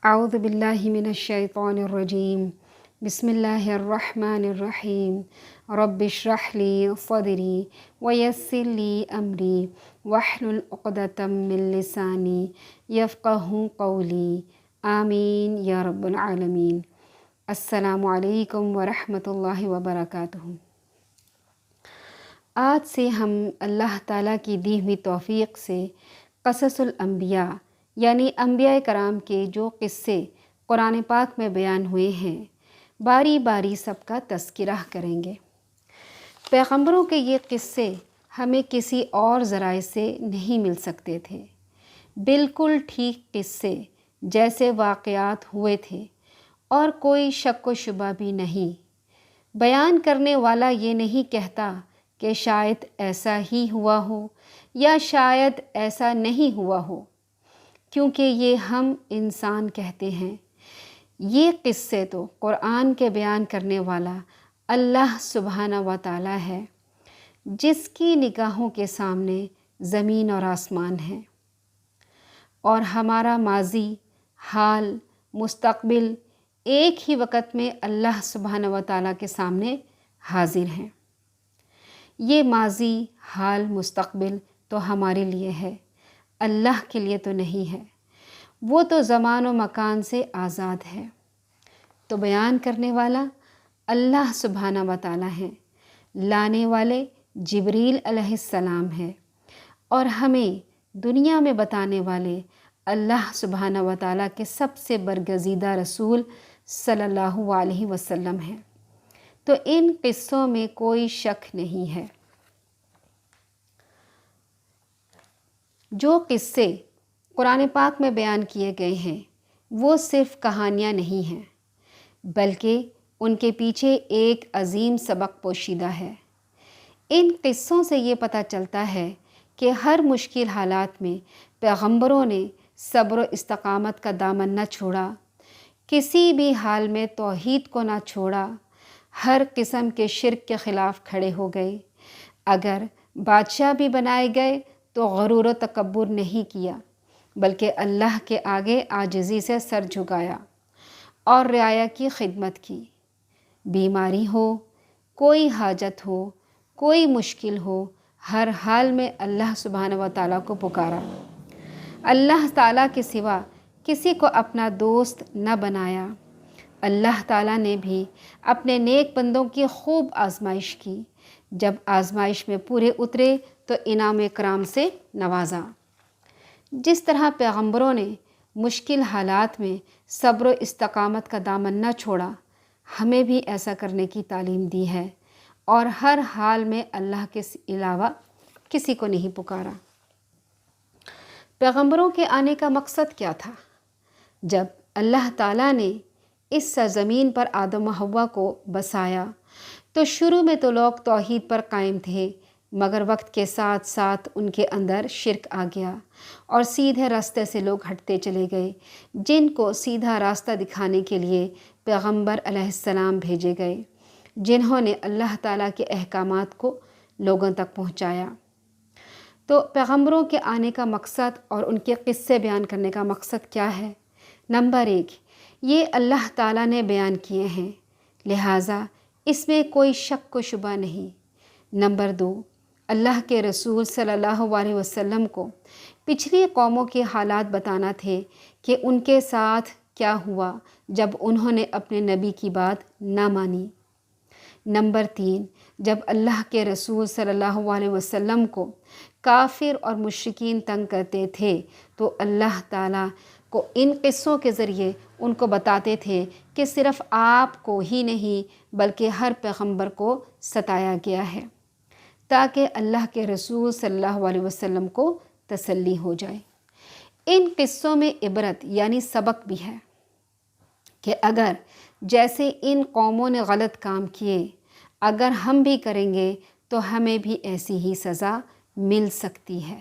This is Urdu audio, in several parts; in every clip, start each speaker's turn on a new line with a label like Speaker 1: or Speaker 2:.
Speaker 1: اعوذ باللہ من الشیطان الرجیم بسم اللہ الرحمن الرحیم رب اشرح لی صدری ویسر لی امری واحلل عقدۃ من لسانی یفقہوا قولی آمین یا رب العالمین۔ السلام علیکم ورحمۃ اللہ وبرکاتہ۔ آج سے ہم اللہ تعالیٰ کی دی ہوئی توفیق سے قصص الانبیاء یعنی انبیاء کرام کے جو قصے قرآن پاک میں بیان ہوئے ہیں باری باری سب کا تذکرہ کریں گے۔ پیغمبروں کے یہ قصے ہمیں کسی اور ذرائع سے نہیں مل سکتے تھے، بالکل ٹھیک قصے جیسے واقعات ہوئے تھے اور کوئی شک و شبہ بھی نہیں۔ بیان کرنے والا یہ نہیں کہتا کہ شاید ایسا ہی ہوا ہو یا شاید ایسا نہیں ہوا ہو، کیونکہ یہ ہم انسان کہتے ہیں۔ یہ قصے تو قرآن کے بیان کرنے والا اللہ سبحانہ و تعالیٰ ہے، جس کی نگاہوں کے سامنے زمین اور آسمان ہے، اور ہمارا ماضی، حال، مستقبل ایک ہی وقت میں اللہ سبحانہ و تعالیٰ کے سامنے حاضر ہیں۔ یہ ماضی، حال، مستقبل تو ہمارے لیے ہے، اللہ کے لیے تو نہیں ہے، وہ تو زمان و مکان سے آزاد ہے۔ تو بیان کرنے والا اللہ سبحانہ و تعالیٰ ہے، لانے والے جبریل علیہ السلام ہے، اور ہمیں دنیا میں بتانے والے اللہ سبحانہ و تعالیٰ کے سب سے برگزیدہ رسول صلی اللہ علیہ وسلم ہیں۔ تو ان قصوں میں کوئی شک نہیں ہے۔ جو قصے قرآن پاک میں بیان کیے گئے ہیں وہ صرف کہانیاں نہیں ہیں، بلکہ ان کے پیچھے ایک عظیم سبق پوشیدہ ہے۔ ان قصوں سے یہ پتہ چلتا ہے کہ ہر مشکل حالات میں پیغمبروں نے صبر و استقامت کا دامن نہ چھوڑا، کسی بھی حال میں توحید کو نہ چھوڑا، ہر قسم کے شرک کے خلاف کھڑے ہو گئے۔ اگر بادشاہ بھی بنائے گئے تو غرور و تکبر نہیں کیا، بلکہ اللہ کے آگے عاجزی سے سر جھکایا اور رعایا کی خدمت کی۔ بیماری ہو، کوئی حاجت ہو، کوئی مشکل ہو، ہر حال میں اللہ سبحانہ و تعالیٰ کو پکارا۔ اللہ تعالیٰ کے سوا کسی کو اپنا دوست نہ بنایا۔ اللہ تعالیٰ نے بھی اپنے نیک بندوں کی خوب آزمائش کی، جب آزمائش میں پورے اترے تو انعام اکرام سے نوازا۔ جس طرح پیغمبروں نے مشکل حالات میں صبر و استقامت کا دامن نہ چھوڑا، ہمیں بھی ایسا کرنے کی تعلیم دی ہے، اور ہر حال میں اللہ کے علاوہ کسی کو نہیں پکارا۔ پیغمبروں کے آنے کا مقصد کیا تھا؟ جب اللہ تعالیٰ نے اس سرزمین پر آدم و حوا کو بسایا تو شروع میں تو لوگ توحید پر قائم تھے، مگر وقت کے ساتھ ساتھ ان کے اندر شرک آ گیا اور سیدھے راستے سے لوگ ہٹتے چلے گئے۔ جن کو سیدھا راستہ دکھانے کے لیے پیغمبر علیہ السلام بھیجے گئے، جنہوں نے اللہ تعالیٰ کے احکامات کو لوگوں تک پہنچایا۔ تو پیغمبروں کے آنے کا مقصد اور ان کے قصے بیان کرنے کا مقصد کیا ہے؟ نمبر 1، یہ اللہ تعالیٰ نے بیان کیے ہیں، لہٰذا اس میں کوئی شک و شبہ نہیں۔ نمبر 2، اللہ کے رسول صلی اللہ علیہ وسلم کو پچھلی قوموں کے حالات بتانا تھے کہ ان کے ساتھ کیا ہوا جب انہوں نے اپنے نبی کی بات نہ مانی۔ نمبر 3، جب اللہ کے رسول صلی اللہ علیہ وسلم کو کافر اور مشرکین تنگ کرتے تھے تو اللہ تعالیٰ کو ان قصوں کے ذریعے ان کو بتاتے تھے کہ صرف آپ کو ہی نہیں بلکہ ہر پیغمبر کو ستایا گیا ہے، تاکہ اللہ کے رسول صلی اللہ علیہ وسلم کو تسلی ہو جائے۔ ان قصوں میں عبرت یعنی سبق بھی ہے کہ اگر جیسے ان قوموں نے غلط کام کیے، اگر ہم بھی کریں گے تو ہمیں بھی ایسی ہی سزا مل سکتی ہے۔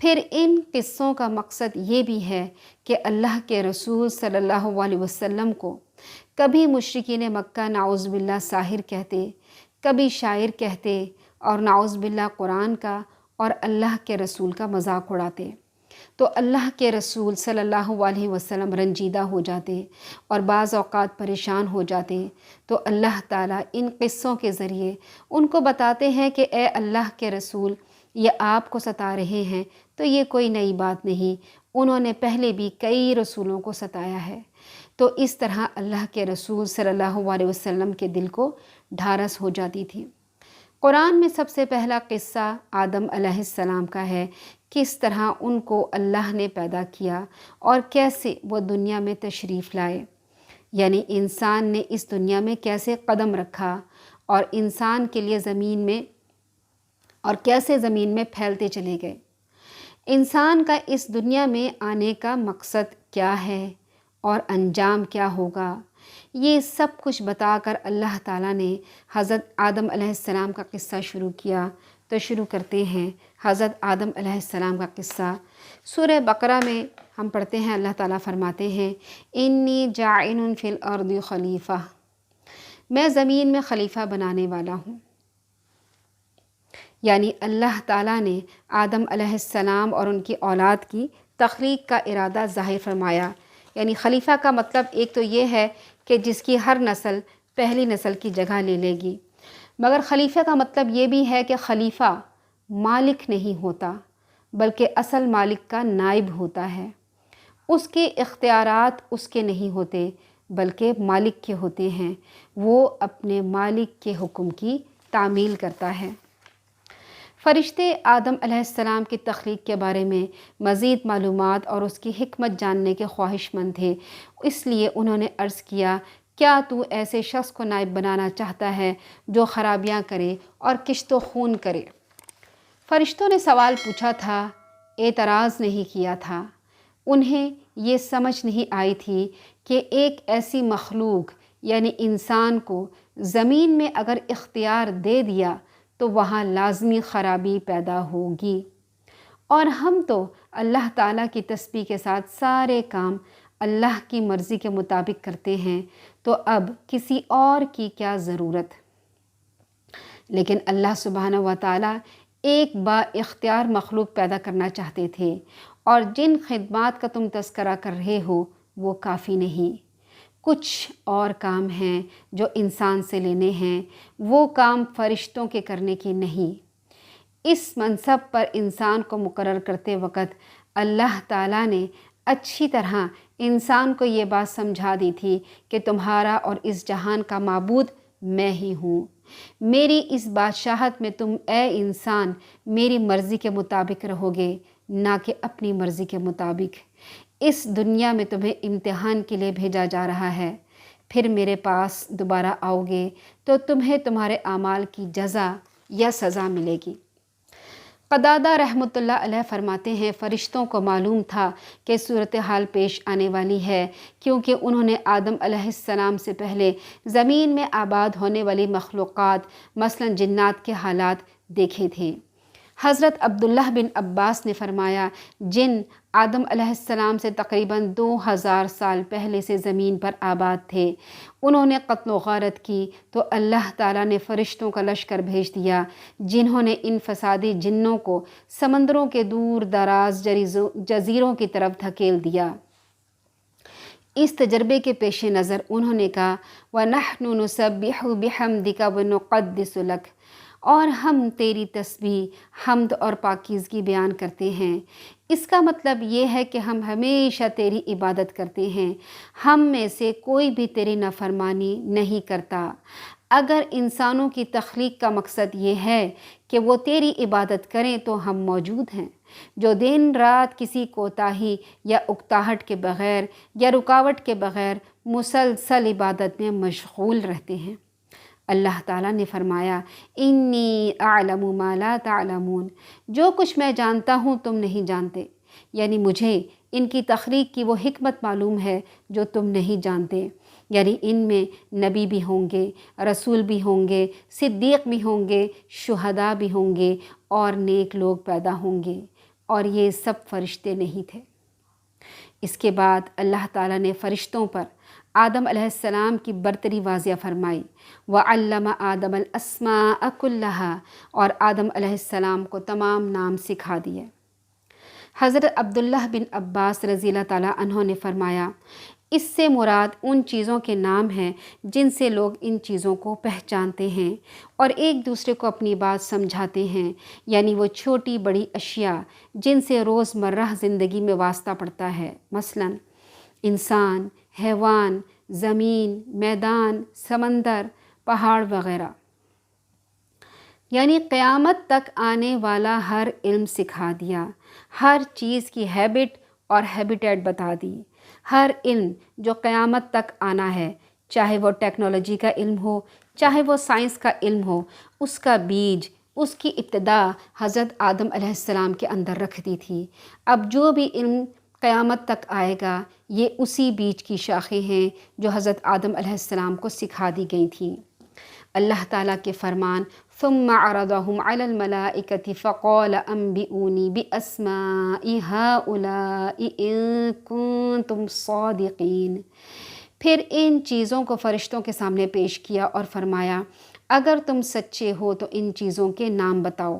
Speaker 1: پھر ان قصوں کا مقصد یہ بھی ہے کہ اللہ کے رسول صلی اللہ علیہ وسلم کو کبھی مشرکین مکہ نعوذ باللہ ساحر کہتے، کبھی شاعر کہتے، اور نعوذ باللہ قرآن کا اور اللہ کے رسول کا مذاق اڑاتے، تو اللہ کے رسول صلی اللہ علیہ وسلم رنجیدہ ہو جاتے اور بعض اوقات پریشان ہو جاتے، تو اللہ تعالیٰ ان قصوں کے ذریعے ان کو بتاتے ہیں کہ اے اللہ کے رسول، یہ آپ کو ستا رہے ہیں تو یہ کوئی نئی بات نہیں، انہوں نے پہلے بھی کئی رسولوں کو ستایا ہے۔ تو اس طرح اللہ کے رسول صلی اللہ علیہ وسلم کے دل کو ڈھارس ہو جاتی تھی۔ قرآن میں سب سے پہلا قصہ آدم علیہ السلام کا ہے، کس طرح ان کو اللہ نے پیدا کیا اور کیسے وہ دنیا میں تشریف لائے، یعنی انسان نے اس دنیا میں کیسے قدم رکھا اور انسان کے لیے زمین میں اور کیسے زمین میں پھیلتے چلے گئے۔ انسان کا اس دنیا میں آنے کا مقصد کیا ہے اور انجام کیا ہوگا، یہ سب کچھ بتا کر اللہ تعالیٰ نے حضرت آدم علیہ السلام کا قصہ شروع کیا۔ تو شروع کرتے ہیں حضرت آدم علیہ السلام کا قصہ۔ سورہ بقرہ میں ہم پڑھتے ہیں، اللہ تعالیٰ فرماتے ہیں انی جاعل فی الارض خلیفہ، میں زمین میں خلیفہ بنانے والا ہوں۔ یعنی اللہ تعالیٰ نے آدم علیہ السلام اور ان کی اولاد کی تخلیق کا ارادہ ظاہر فرمایا۔ یعنی خلیفہ کا مطلب ایک تو یہ ہے کہ جس کی ہر نسل پہلی نسل کی جگہ لے لے گی، مگر خلیفہ کا مطلب یہ بھی ہے کہ خلیفہ مالک نہیں ہوتا بلکہ اصل مالک کا نائب ہوتا ہے۔ اس کے اختیارات اس کے نہیں ہوتے بلکہ مالک کے ہوتے ہیں، وہ اپنے مالک کے حکم کی تعمیل کرتا ہے۔ فرشتے آدم علیہ السلام کی تخلیق کے بارے میں مزید معلومات اور اس کی حکمت جاننے کے خواہش مند تھے، اس لیے انہوں نے عرض کیا کیا تو ایسے شخص کو نائب بنانا چاہتا ہے جو خرابیاں کرے اور کشت و خون کرے؟ فرشتوں نے سوال پوچھا تھا، اعتراض نہیں کیا تھا۔ انہیں یہ سمجھ نہیں آئی تھی کہ ایک ایسی مخلوق یعنی انسان کو زمین میں اگر اختیار دے دیا تو وہاں لازمی خرابی پیدا ہوگی، اور ہم تو اللہ تعالیٰ کی تسبیح کے ساتھ سارے کام اللہ کی مرضی کے مطابق کرتے ہیں، تو اب کسی اور کی کیا ضرورت؟ لیکن اللہ سبحانہ و تعالیٰ ایک با اختیار مخلوق پیدا کرنا چاہتے تھے، اور جن خدمات کا تم تذکرہ کر رہے ہو وہ کافی نہیں، کچھ اور کام ہیں جو انسان سے لینے ہیں، وہ کام فرشتوں کے کرنے کی نہیں۔ اس منصب پر انسان کو مقرر کرتے وقت اللہ تعالیٰ نے اچھی طرح انسان کو یہ بات سمجھا دی تھی کہ تمہارا اور اس جہان کا معبود میں ہی ہوں۔ میری اس بادشاہت میں تم اے انسان میری مرضی کے مطابق رہو گے، نہ کہ اپنی مرضی کے مطابق۔ اس دنیا میں تمہیں امتحان کے لیے بھیجا جا رہا ہے، پھر میرے پاس دوبارہ آؤ گے تو تمہیں تمہارے اعمال کی جزا یا سزا ملے گی۔ قتادہ رحمۃ اللہ علیہ فرماتے ہیں فرشتوں کو معلوم تھا کہ صورتحال پیش آنے والی ہے، کیونکہ انہوں نے آدم علیہ السلام سے پہلے زمین میں آباد ہونے والی مخلوقات مثلاً جنات کے حالات دیکھے تھے۔ حضرت عبداللہ بن عباس نے فرمایا جن آدم علیہ السلام سے تقریباً 2000 سال پہلے سے زمین پر آباد تھے، انہوں نے قتل و غارت کی تو اللہ تعالیٰ نے فرشتوں کا لشکر بھیج دیا جنہوں نے ان فسادی جنوں کو سمندروں کے دور دراز جزیروں کی طرف دھکیل دیا۔ اس تجربے کے پیش نظر انہوں نے کہا وَنَحْنُ نُسَبِّحُ بِحَمْدِكَ وَنُقَدِّسُ لَكَ، اور ہم تیری تسبیح، حمد اور پاکیزگی بیان کرتے ہیں۔ اس کا مطلب یہ ہے کہ ہم ہمیشہ تیری عبادت کرتے ہیں، ہم میں سے کوئی بھی تیری نافرمانی نہیں کرتا۔ اگر انسانوں کی تخلیق کا مقصد یہ ہے کہ وہ تیری عبادت کریں تو ہم موجود ہیں، جو دن رات کسی کوتاہی یا اکتاہٹ کے بغیر یا رکاوٹ کے بغیر مسلسل عبادت میں مشغول رہتے ہیں۔ اللہ تعالیٰ نے فرمایا انی اعلم ما لا تعلمون، جو کچھ میں جانتا ہوں تم نہیں جانتے، یعنی مجھے ان کی تخلیق کی وہ حکمت معلوم ہے جو تم نہیں جانتے، یعنی ان میں نبی بھی ہوں گے، رسول بھی ہوں گے، صدیق بھی ہوں گے، شہداء بھی ہوں گے اور نیک لوگ پیدا ہوں گے، اور یہ سب فرشتے نہیں تھے۔ اس کے بعد اللہ تعالیٰ نے فرشتوں پر آدم علیہ السلام کی برتری واضح فرمائی وَعَلَّمَ آدَمَ الْأَسْمَاءَ كُلَّهَا، اور آدم علیہ السلام کو تمام نام سکھا دیے۔ حضرت عبداللہ بن عباس رضی اللہ تعالیٰ عنہ نے فرمایا، اس سے مراد ان چیزوں کے نام ہیں جن سے لوگ ان چیزوں کو پہچانتے ہیں اور ایک دوسرے کو اپنی بات سمجھاتے ہیں، یعنی وہ چھوٹی بڑی اشیاء جن سے روز مرہ زندگی میں واسطہ پڑتا ہے، مثلا انسان، حیوان، زمین، میدان، سمندر، پہاڑ وغیرہ۔ یعنی قیامت تک آنے والا ہر علم سکھا دیا، ہر چیز کی ہیبٹ اور ہیبیٹیٹ بتا دی۔ ہر علم جو قیامت تک آنا ہے، چاہے وہ ٹیکنالوجی کا علم ہو، چاہے وہ سائنس کا علم ہو، اس کا بیج، اس کی ابتدا حضرت آدم علیہ السلام کے اندر رکھ دی تھی۔ اب جو بھی علم قیامت تک آئے گا، یہ اسی بیج کی شاخیں ہیں جو حضرت آدم علیہ السلام کو سکھا دی گئی تھیں۔ اللہ تعالیٰ کے فرمان، ثم عرضهم على الملائكة فقال انبئوني باسماء هؤلاء ان كنتم صادقین۔ پھر ان چیزوں کو فرشتوں کے سامنے پیش کیا اور فرمایا، اگر تم سچے ہو تو ان چیزوں کے نام بتاؤ۔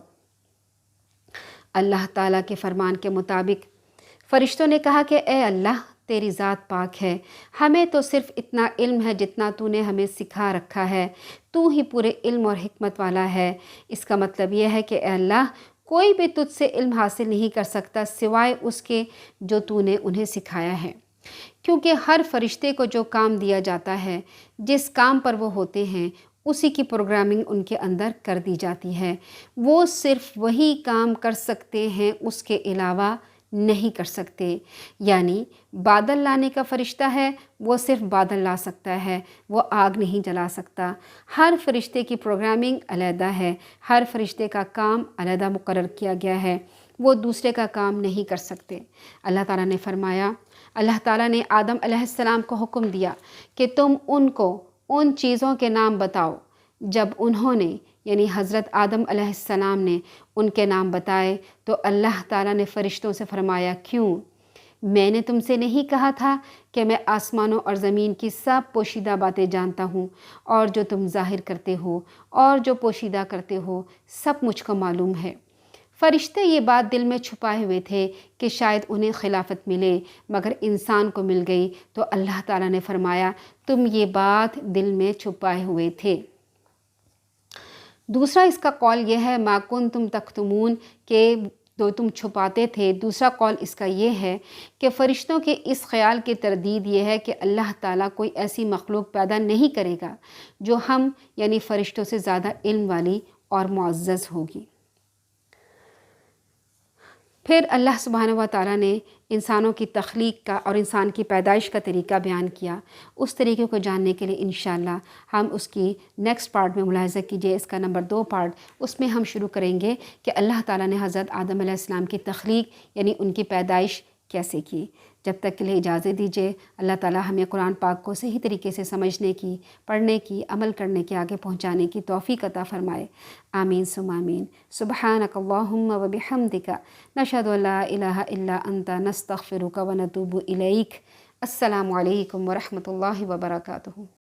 Speaker 1: اللہ تعالیٰ کے فرمان کے مطابق فرشتوں نے کہا کہ اے اللہ، تیری ذات پاک ہے، ہمیں تو صرف اتنا علم ہے جتنا تو نے ہمیں سکھا رکھا ہے، تو ہی پورے علم اور حکمت والا ہے۔ اس کا مطلب یہ ہے کہ اے اللہ، کوئی بھی تجھ سے علم حاصل نہیں کر سکتا سوائے اس کے جو تو نے انہیں سکھایا ہے، کیونکہ ہر فرشتے کو جو کام دیا جاتا ہے، جس کام پر وہ ہوتے ہیں، اسی کی پروگرامنگ ان کے اندر کر دی جاتی ہے۔ وہ صرف وہی کام کر سکتے ہیں، اس کے علاوہ نہیں کر سکتے۔ یعنی بادل لانے کا فرشتہ ہے، وہ صرف بادل لا سکتا ہے، وہ آگ نہیں جلا سکتا۔ ہر فرشتے کی پروگرامنگ علیحدہ ہے، ہر فرشتے کا کام علیحدہ مقرر کیا گیا ہے، وہ دوسرے کا کام نہیں کر سکتے۔ اللہ تعالیٰ نے فرمایا، اللہ تعالیٰ نے آدم علیہ السلام کو حکم دیا کہ تم ان کو ان چیزوں کے نام بتاؤ۔ جب انہوں نے یعنی حضرت آدم علیہ السلام نے ان کے نام بتائے تو اللہ تعالیٰ نے فرشتوں سے فرمایا، کیوں؟ میں نے تم سے نہیں کہا تھا کہ میں آسمانوں اور زمین کی سب پوشیدہ باتیں جانتا ہوں، اور جو تم ظاہر کرتے ہو اور جو پوشیدہ کرتے ہو سب مجھ کو معلوم ہے۔ فرشتے یہ بات دل میں چھپائے ہوئے تھے کہ شاید انہیں خلافت ملے، مگر انسان کو مل گئی تو اللہ تعالیٰ نے فرمایا، تم یہ بات دل میں چھپائے ہوئے تھے۔ دوسرا اس کا قول یہ ہے، ما کنتم تکتمون، کہ جو تم چھپاتے تھے۔ دوسرا قول اس کا یہ ہے کہ فرشتوں کے اس خیال کی تردید یہ ہے کہ اللہ تعالیٰ کوئی ایسی مخلوق پیدا نہیں کرے گا جو ہم یعنی فرشتوں سے زیادہ علم والی اور معزز ہوگی۔ پھر اللہ سبحانہ و تعالیٰ نے انسانوں کی تخلیق کا اور انسان کی پیدائش کا طریقہ بیان کیا۔ اس طریقے کو جاننے کے لیے انشاءاللہ ہم اس کی نیکسٹ پارٹ میں ملاحظہ کیجئے، اس کا نمبر 2 پارٹ، اس میں ہم شروع کریں گے کہ اللہ تعالیٰ نے حضرت آدم علیہ السلام کی تخلیق یعنی ان کی پیدائش کیسے کی۔ جب تک کے لیے اجازت دیجیے۔ اللہ تعالیٰ ہمیں قرآن پاک کو صحیح طریقے سے سمجھنے کی، پڑھنے کی، عمل کرنے کے، آگے پہنچانے کی توفیق عطا فرمائے۔ آمین ثم آمین۔ سبحانک اللہم و بحمدک، نشہد ان لا الہ الا انت، نستغفرک و نتوب الیک۔ السلام علیکم ورحمۃ اللہ وبرکاتہ۔